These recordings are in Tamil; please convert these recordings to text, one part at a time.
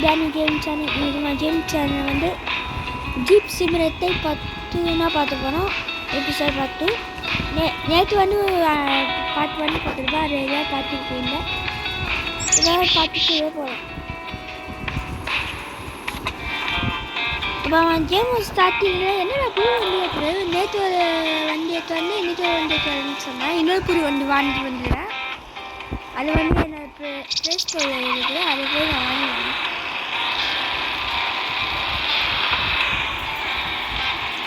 Danny game channel. இது கேம் சேனல் வந்து ஜீப் சிமுலேட்டரை பார்த்து போனோம். எபிசோட் பார்த்து நேற்று வந்து பார்ட் 1 பார்த்துருப்பா. அது எதாவது பார்த்துருக்கீங்க. ஏதாவது பார்த்துட்டு போகிறோம். இப்போ கேம் ஸ்டார்டிங்கில் என்னென்ன புது வண்டி ஏற்றுறது. நேற்று ஒரு வண்டி ஏற்று வந்து இன்றைக்கி ஒரு வண்டி ஏற்றுறதுன்னு சொன்னால் இன்னொரு புது வண்டி வாங்கிட்டு வந்துடுறேன். அது வந்து என்னோட ப்ளே ஸ்டோரில் இருக்குது. அது போய் நான் வாங்குவேன்.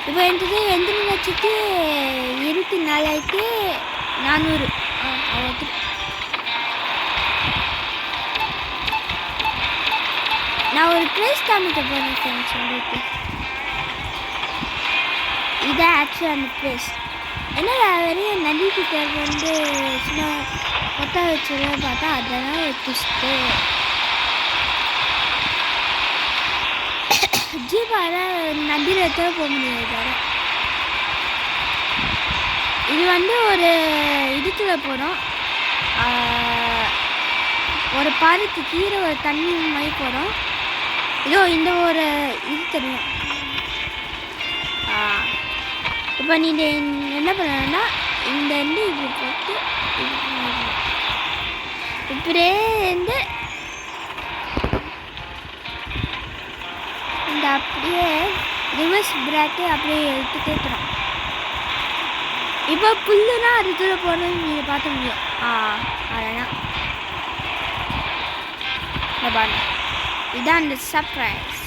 இப்போ என்கிட்ட 2,24,400 அவ்வளோ. நான் ஒரு ப்ரைஸ் காமிக்க போகிறேன் ஃப்ரெண்ட்ஸ் உங்களுக்கு. இதான் ஆக்சுவலாக அந்த ப்ரைஸ். ஏன்னா வெறும் நதிக்கிட்ட வந்து சும்மா கொட்டா வச்சுருவ பார்த்தா அதெல்லாம் வச்சுட்டு ஜீப்பால நதியில் எடுத்து போக முடியாது. இது வந்து ஒரு இதுக்குள்ள போகிறோம். ஒரு பாலத்துக்கு கீழே ஒரு தண்ணி மாதிரி போகிறோம். இதோ இந்த ஒரு இது தெரியும். இப்போ நீங்கள் என்ன பண்ணணும்னா இந்த வந்து இப்படி போட்டு இப்படியே வந்து இந்த அப்படியே ரிவர்ஸ் பிரேக்கு அப்படியே எடுத்துகிட்டே இருக்கிறோம். இப்போ புல்லுனா அது தூர போகணும்னு நீங்கள் பார்க்க முடியும். அதெல்லாம் இதான் அந்த சர்ப்ரைஸ்.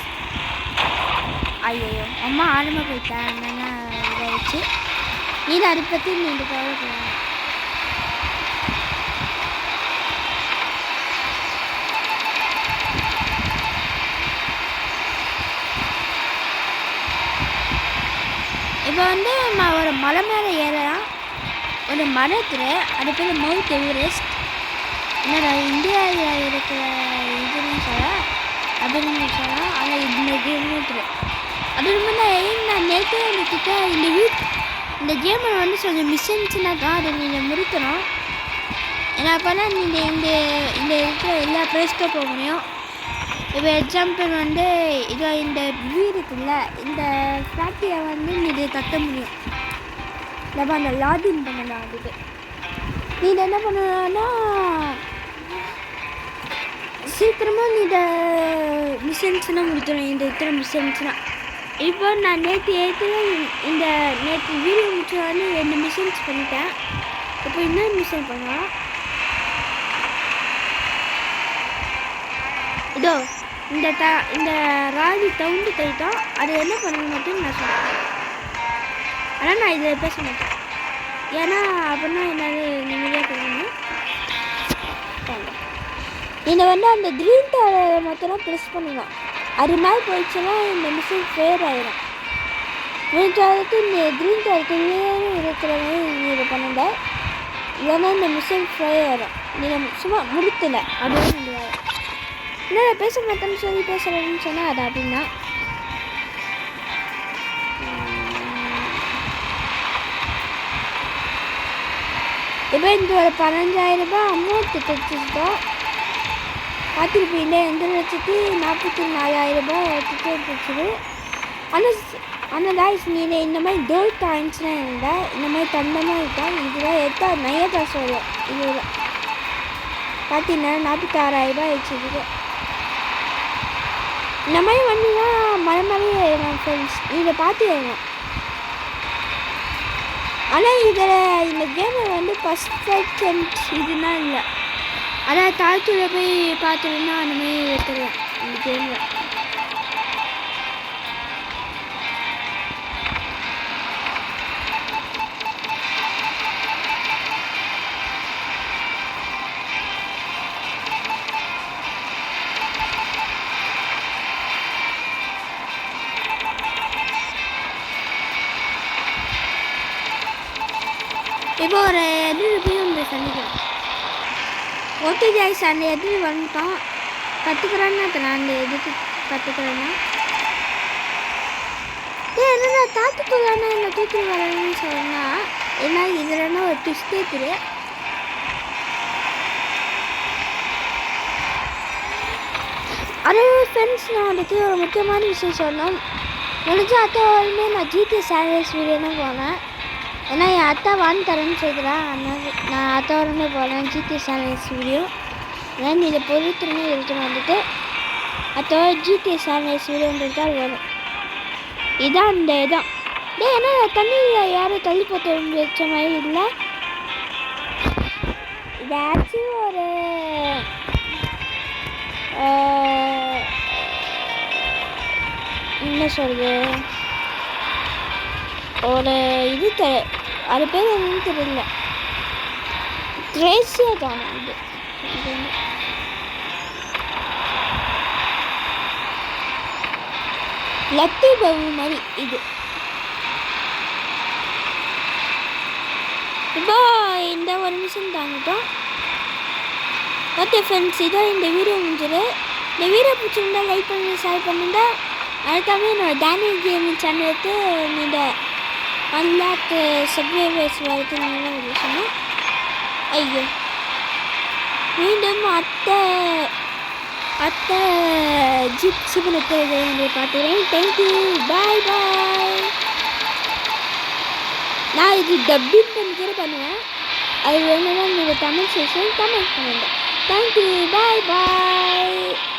ஐயோ அம்மா ஆரம்ப போயிட்டேன். என்னென்னா இதாகிடுச்சு. நீ அதை பற்றி நீண்டு கவலை போகணும். இப்போ வந்து நான் ஒரு மலை மேலே ஏறலாம். ஒரு மரத்தில் அது பேர் மவுண்ட் எவரெஸ்ட். என்னடா இந்தியாவில் இருக்கிற இதுன்னு சொல்லலாம் அப்படின்னு சொல்லலாம். ஆனால் இந்த கேம் அது ரொம்ப நான் நேற்றே எங்ககிட்ட இந்த கேமை வந்து கொஞ்சம் மிஷின்ஸ்னாக்கா அதை நீங்கள் முடிக்கணும். ஏன்னா அப்போனா நீங்கள் இந்த இருக்கிற எல்லா ப்ளேஸ்க்கும் போக முடியும். இப்போ எக்ஸாம்பிள் வந்து இதோ இந்த வீடு இருக்குல்ல, இந்த ஃபேக்ட்ரியை வந்து நீங்கள் கட்ட முடியும். நம்ம அந்த லாகின் பண்ணலாம். அதுக்கு நீங்கள் என்ன பண்ணணும்னா சீக்கிரமாக நீ இந்த மிஷின்ஸ்னால் முடிக்கணும். இந்த இருக்கிற மிஷின்ஸ்னால் இப்போ நான் நேற்று வீடியோ முடிச்சோடனே 2 மிஷின்ஸ் பண்ணிட்டேன். இப்போ இன்னொரு மிஷின் பண்ணலாம். இதோ இந்த ராகி தவுண்டு கைத்தான். அது என்ன பண்ணணும் மட்டும் நான் சொல்கிறேன். ஆனால் நான் இதில் பேச மாட்டேன். ஏன்னா அப்படின்னா என்னால் நிம்மதியாக பண்ணணும். இதை வந்து அந்த க்ரீன் டவர் மட்டும் ப்ரெஸ் பண்ணலாம். அது மேலே போயிடுச்சுன்னா இந்த மிஷின் ஃபெயர் ஆகிடும். முடிஞ்சாலுக்கு இந்த க்ரீன் டவருக்குள்ளே இருக்கிற மாதிரி இதை பண்ணல. இல்லைன்னா இந்த மிஷின் ஃபெயர் ஆகிடும். நீங்கள் சும்மா முடித்தலை அப்படின்னு சொல்லுவாங்க. இல்லை பேச மாட்டேன்னு சொல்லி பேசுகிறேன்னு சொன்னால் அது அப்படின்னா இப்போ இந்த ஒரு 15,000 ரூபாய் அமௌண்ட்டு தைச்சிருக்கோம். பார்த்துருப்பீங்க 2,44,000 ரூபாய் டிக்கெட் வச்சுது. ஆனால் டாய்ஸ் நீங்கள் இந்த மாதிரி டோல் காயின்ஸ்லாம் இருந்தால் இந்த மாதிரி தந்தமாக இருக்கும். இதெல்லாம் எடுத்தால் நிறைய காசு வரும். இது பார்த்தீங்கன்னா 46,000 ரூபாய் வச்சுருக்கு. இந்த மாதிரி வண்டிலாம் மலை மாதிரியே ஏறலாம் ஃப்ரெண்ட்ஸ். இதை பார்த்து ஏறலாம். ஆனால் இதில் இந்த கேமில் வந்து பர்ஃபெக்ட் இதுனா இல்லை. அதாவது தாழ்த்தூர போய் பார்த்துருந்தா அந்த மாதிரி எடுத்துடலாம் இந்த கேமில். இப்போ ஒரு போய் வந்து சந்திக்கிறோம். ஓகே கைஸ், அந்த இடத்துக்கு வந்துட்டோம். கற்றுக்குறேன்னா நான் அந்த எதுக்கு கற்றுக்குறேன்னா என்னென்னா தாத்துக்குள்ளானா என்ன தூக்கி வரணும்னு சொன்னால் ஏன்னா இதுலன்னா ஒரு ட்விஸ்ட் இருக்குது. அது ஃப்ரெண்ட்ஸ் நான் வந்துட்டு ஒரு முக்கியமான விஷயம் சொன்னோம். முடிஞ்ச அத்தை வரையுமே நான் ஜிடி சான்ரைஸ் வீடியோ தான் போனேன். ஏன்னா என் அத்தை வாங்கி தரேன்னு சொல்கிறேன். அதனால் நான் அத்தை வரையுமே போனேன் ஜிடி சான்ரைஸ் வீடியோ. ஏன்னா இதை பொறுத்துமே இருக்கணும் வந்துட்டு அத்தோட ஜிடி சான்ரைஸ் வீடியோன்றது தான் வரும். இதான் இந்த இடம். ஏன்னா தண்ணியில் யாரும் தள்ளி போட்டு வச்ச மாதிரி இல்லை. இதாச்சும் ஒரு என்ன சொல்கிறது ஒரு இது அது பேர் என்னன்னு தெரியல. ட்ரேசியா தான் இது. லத்தி பவு மாதிரி இது. இப்போ இந்த ஒரு நிமிஷம் தாங்கிட்டோம். ஓகே ஃப்ரெண்ட்ஸ், இதான் இந்த வீடியோ முடிஞ்சிடு. இந்த வீடியோ பிடிச்சிருந்தா லைக் பண்ணி ஷேர் பண்ணிட்டா அதுக்காக என்னோட டேனியல் கேமிங் சேனலுக்கு நீங்கள் 1 lakh சப்ஸ்கிரைபர்ஸ் வரைக்கும் நீங்கள் சொன்னோம். ஐயோ மீண்டும் அத்தை ஜிப்ஸி பண்ணத்தை பார்த்துக்கிறேன். தேங்க்யூ, பாய் பாய். நான் இது டப்பிங் பண்ணி கூட பண்ணுவேன். அது வேணும்னா நீங்கள் தமிழ் செஷன் கமெண்ட் பண்ணுங்கள். தேங்க்யூ, பாய் பாய்.